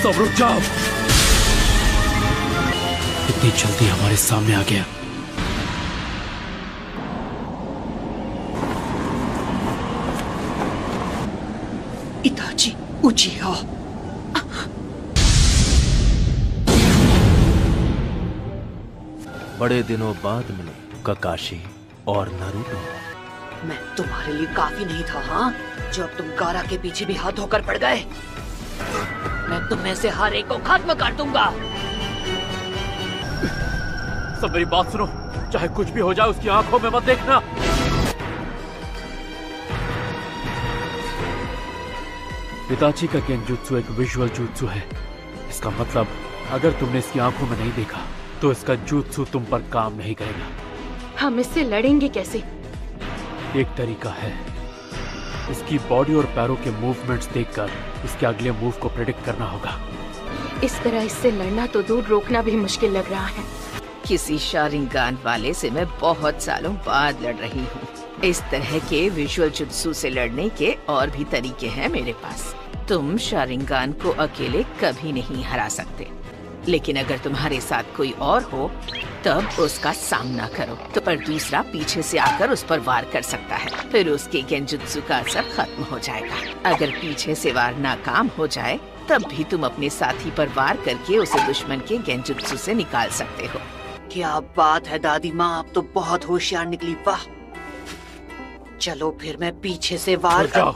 सब रुक जाओ। इतनी जल्दी हमारे सामने आ गया। इताची उचिया। बड़े दिनों बाद मिले काकाशी और नारुतो। मैं तुम्हारे लिए काफी नहीं था, हाँ? जब तुम गारा के पीछे भी हाथ धोकर पड़ गए, मैं तुम्हें से हर एक को खत्म कर दूंगा। सब मेरी बात सुनो, चाहे कुछ भी हो जाए उसकी आंखों में मत देखना। इताची का गेंजुत्सु एक विजुअल जुत्सु है। इसका मतलब अगर तुमने इसकी आंखों में नहीं देखा तो इसका जुत्सु तुम पर काम नहीं करेगा। हम इससे लड़ेंगे कैसे? एक तरीका है, इसकी बॉडी और पैरों के मूवमेंट्स देखकर इसके अगले मूव को प्रेडिक्ट करना होगा। इस तरह इससे लड़ना तो दूर, रोकना भी मुश्किल लग रहा है। किसी शारिंगान वाले से मैं बहुत सालों बाद लड़ रही हूँ। इस तरह के विजुअल जुत्सु से लड़ने के और भी तरीके हैं मेरे पास। तुम शारिंगान को अकेले कभी नहीं हरा सकते, लेकिन अगर तुम्हारे साथ कोई और हो तब उसका सामना करो। तो पर दूसरा पीछे से आकर उस पर वार कर सकता है, फिर उसके गेंजुत्सु का असर खत्म हो जाएगा। अगर पीछे से वार नाकाम हो जाए तब भी तुम अपने साथी पर वार करके उसे दुश्मन के गेंजुत्सु से निकाल सकते हो। क्या बात है दादी माँ, आप तो बहुत होशियार निकली। वाह, चलो फिर मैं पीछे से वार कर।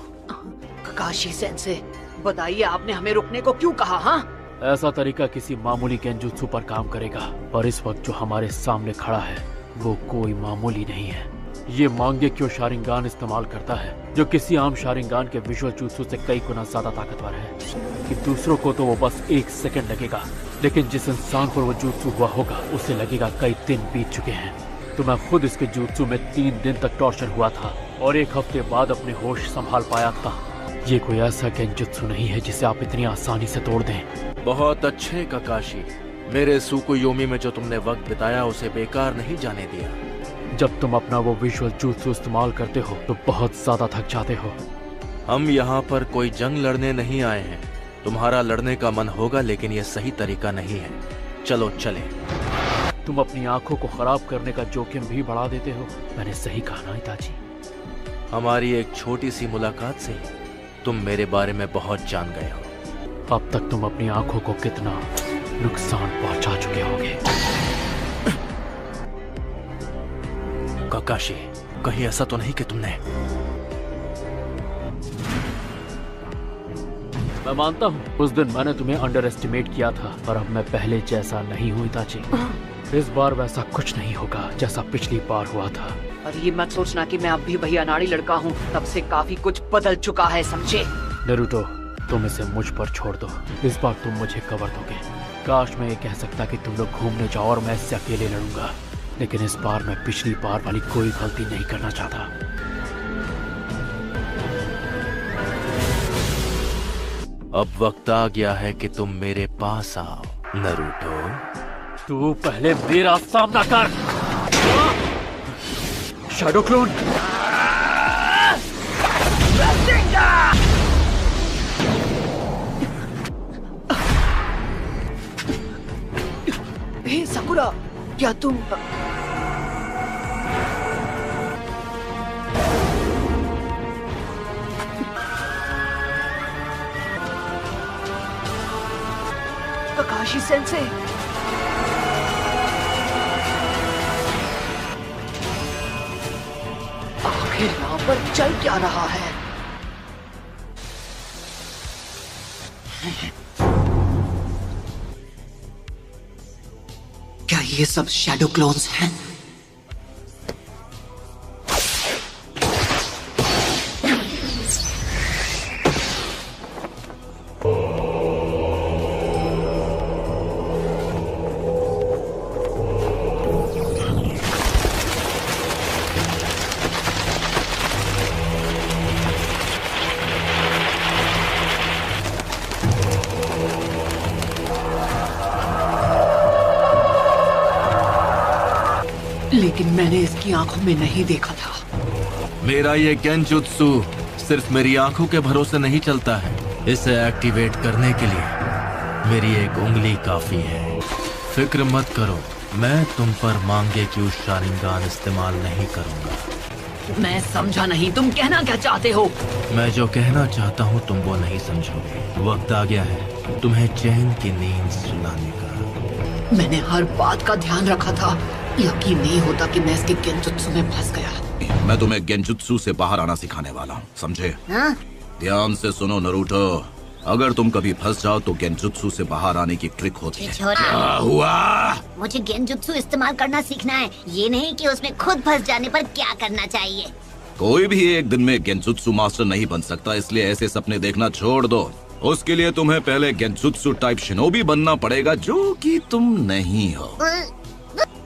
काकाशी सेंसे, बताइए आपने हमें रुकने को क्यों कहा? हाँ, ऐसा तरीका किसी मामूली गेंजुत्सु पर काम करेगा, पर इस वक्त जो हमारे सामने खड़ा है वो कोई मामूली नहीं है। ये मांगेक्यो शारिंगान इस्तेमाल करता है, जो किसी आम शारिंगान के विजुअल जुत्सु से कई गुना ज्यादा ताकतवर है। कि दूसरों को तो वो बस 1 सेकंड लगेगा, लेकिन जिस इंसान पर वो जुत्सु हुआ होगा उसे लगेगा कई दिन बीत चुके हैं। तो मैं खुद इसके जुत्सु में 3 दिन तक टॉर्चर हुआ था और 1 हफ्ते बाद अपने होश संभाल पाया था। ये कोई ऐसा गेंजुत्सु नहीं है जिसे आप इतनी आसानी से तोड़ दें। बहुत अच्छे काकाशी, मेरे सुकुयोमी में जो तुमने वक्त बिताया उसे बेकार नहीं जाने दिया। जब तुम अपना वो विजुअल जुत्सु इस्तेमाल करते हो तो बहुत ज्यादा थक जाते हो। हम यहाँ पर कोई जंग लड़ने नहीं आए हैं। तुम्हारा लड़ने का मन होगा, लेकिन ये सही तरीका नहीं है। चलो चले। तुम अपनी आंखों को खराब करने का जोखिम भी बढ़ा देते हो। मैंने सही कहा ना इताची? हमारी एक छोटी सी मुलाकात से तुम मेरे बारे में बहुत जान गए हो। अब तक तुम अपनी आंखों को कितना नुकसान पहुंचा चुके होगे। काकाशी, कहीं ऐसा तो नहीं कि तुमने? मैं मानता हूँ उस दिन मैंने तुम्हें अंडर एस्टिमेट किया था, पर अब मैं पहले जैसा नहीं हूँ इताची। इस बार वैसा कुछ नहीं होगा जैसा पिछली बार हुआ था। और ये मत सोचना कि मैं अब भी वही अनाड़ी लड़का हूँ। तब से काफी कुछ बदल चुका है, समझे? नारुतो, तुम इसे मुझ पर छोड़ दो। इस बार तुम मुझे कवर दोगे। काश मैं ये कह सकता कि तुम लोग घूमने जाओ और मैं इससे अकेले लड़ूंगा, लेकिन इस बार मैं पिछली बार वाली कोई गलती नहीं करना चाहता। अब वक्त आ गया है कि तुम मेरे पास आओ नारुतो। तू पहले मेरा सामना कर। Shadow clone. हे साकुरा, क्या तुम... काकाशी सेंसे, आखिर यहाँ पर चल क्या रहा है? क्या ये सब शैडो क्लोन्स हैं? लेकिन मैंने इसकी आंखों में नहीं देखा था। मेरा ये गेंजुत्सु सिर्फ मेरी आंखों के भरोसे नहीं चलता है। इसे एक्टिवेट करने के लिए मेरी एक उंगली काफी है। फिक्र मत करो, मैं तुम पर मांगे क्यों शारिंगान इस्तेमाल नहीं करूंगा। मैं समझा नहीं, तुम कहना क्या चाहते हो? मैं जो कहना चाहता हूँ तुम वो नहीं समझोगे। वक्त आ गया है तुम्हें चैन की नींद सुलाने का। मैंने हर बात का ध्यान रखा था। यकीन नहीं होता कि मैं इसके गेंजुत्सु में फंस गया। मैं तुम्हें गेंजुत्सु से बाहर आना सिखाने वाला हूँ, समझे? हाँ? ध्यान से सुनो नरूटो, अगर तुम कभी फंस जाओ तो गेंजुत्सु से बाहर आने की ट्रिक होती है। क्या हुआ? मुझे गेंजुत्सु इस्तेमाल करना सीखना है, ये नहीं कि उसमें खुद फंस जाने पर क्या करना चाहिए। कोई भी एक दिन में गेंजुत्सु मास्टर नहीं बन सकता, इसलिए ऐसे सपने देखना छोड़ दो। उसके लिए तुम्हें पहले गेंजुत्सु टाइप शिनोबी बनना पड़ेगा, जो कि तुम नहीं हो।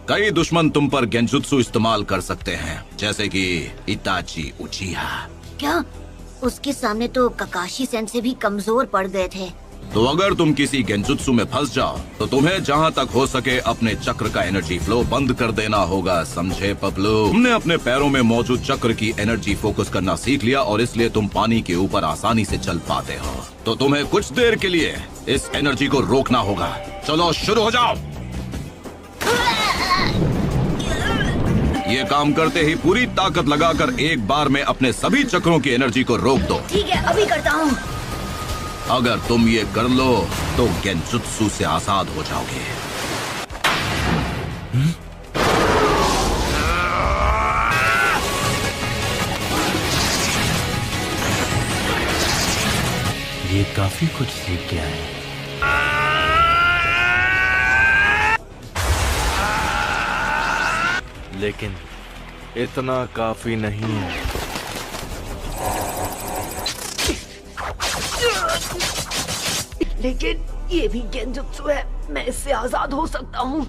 कई दुश्मन तुम पर गेंजुत्सु इस्तेमाल कर सकते हैं, जैसे कि इताची उचिहा। क्या? उसके सामने तो ककाशी सेंसे भी कमजोर पड़ गए थे। तो अगर तुम किसी गेंजुत्सु में फंस जाओ तो तुम्हें जहाँ तक हो सके अपने चक्र का एनर्जी फ्लो बंद कर देना होगा, समझे पपलू? तुमने अपने पैरों में मौजूद चक्र की एनर्जी फोकस करना सीख लिया और इसलिए तुम पानी के ऊपर आसानी से चल पाते हो। तो तुम्हें कुछ देर के लिए इस एनर्जी को रोकना होगा। चलो शुरू हो जाओ। ये काम करते ही पूरी ताकत लगाकर एक बार में अपने सभी चक्रों की एनर्जी को रोक दो। ठीक है, अभी करता हूँ। अगर तुम ये कर लो तो गेंजुत्सु से आजाद हो जाओगे। ये काफी कुछ सीख गया है। लेकिन इतना काफी नहीं है। लेकिन ये भी गेंजुत्सु है, मैं इससे आजाद हो सकता हूँ।